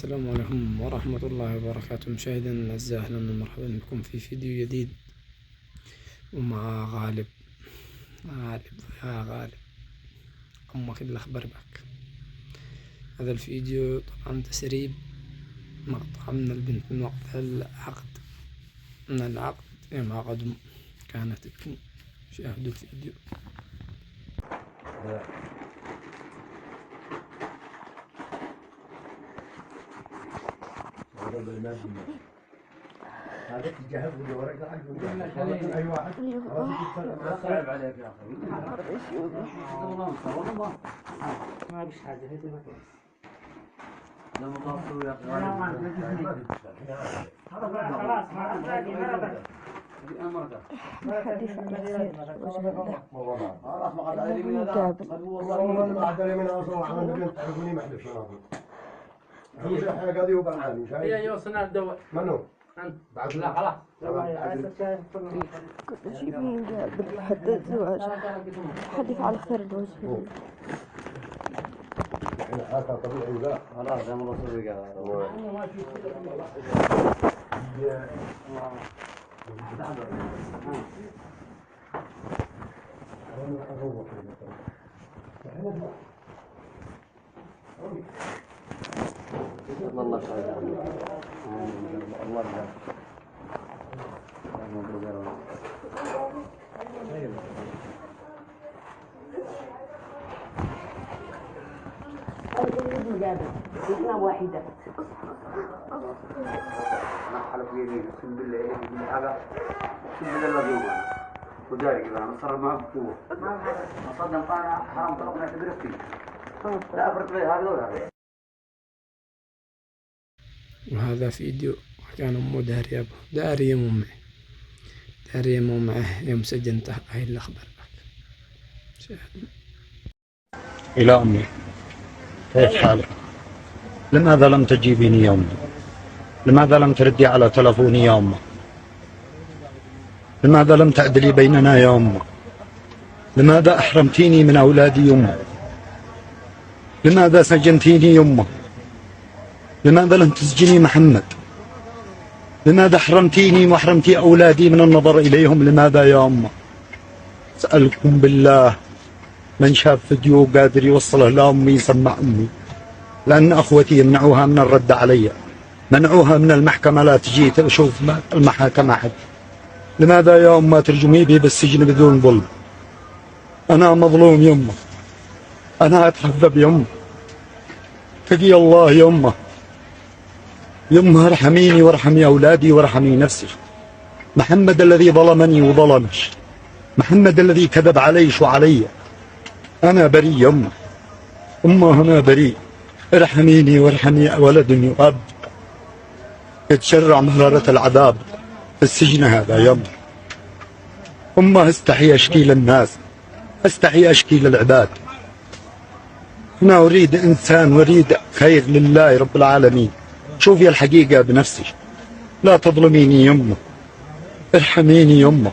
السلام عليكم ورحمة الله وبركاته. مشاهدينا الأعزاء، أهلا ومرحبا بكم في فيديو جديد ومع غالب. يا غالب، أمك اللي أخبر بك. هذا الفيديو طبعا تسريب مقطع من البنت من وقت العقد، يوم عقدوا كانت تبكي. شاهدوا الفيديو. هذا تجهز لي ورقة حق أي واحد صعب عليك يا أخي. ما فيش حاجة هذه ما كويس. لما ضافوا يا خلاص بعد لا خلاص كل شيء من جابر حتى الزواج. حديث على خير الوجه. هذا طبيعي ولا خلاص يا مرة صديقة. والله خير. الله يبارك. واحدة. أنا حلف يدي أقسم بالله هذا أقسم بالله الذي هو وذلك أنا صار معه بقوة. ما صدق أنا حرام طلقنا تدرستي. لا أفرق لي هذا ولا هذا. وهذا فيديو كان أمه دارية مو معه يوم سجنته. هاي اللي أخبر بك. إلى أمي، كيف حالك؟ لماذا لم تجيبيني يا أمي؟ لماذا لم تردي على تلفوني يا أمه؟ لماذا لم تعدلي بيننا يا أمه؟ لماذا أحرمتيني من أولادي يا أمه؟ لماذا سجنتيني يا أمه؟ لماذا لم تسجني محمد؟ لماذا حرمتيني وحرمتي أولادي من النظر إليهم؟ لماذا يا أمه؟ أسألكم بالله، من شاف فيديو قادر يوصله لأمي يسمع أمي، لأن أخوتي يمنعوها من الرد علي، منعوها من المحكمة، لا تجي تشوف المحاكم أحد. لماذا يا أمه ترجمي بي بالسجن بدون ظلم؟ أنا مظلوم يا أمه، أنا أتعذب يا أمه، تقي الله يا أمه. يا أمه ارحميني وارحمي أولادي وارحمي نفسي. محمد الذي ظلمني وظلمش، محمد الذي كذب عليش وعلي، أنا بريء يا أمه. أمه أنا بريء، ارحميني وارحمي ولد يؤب يتشرع مرارة العذاب في السجن هذا يا أمه. أمه استحي أشكي للناس، استحي أشكي للعباد. أنا أريد إنسان وأريد خير لله رب العالمين. شوفي الحقيقة بنفسك، لا تظلميني يا أمه، ارحميني يا أمه.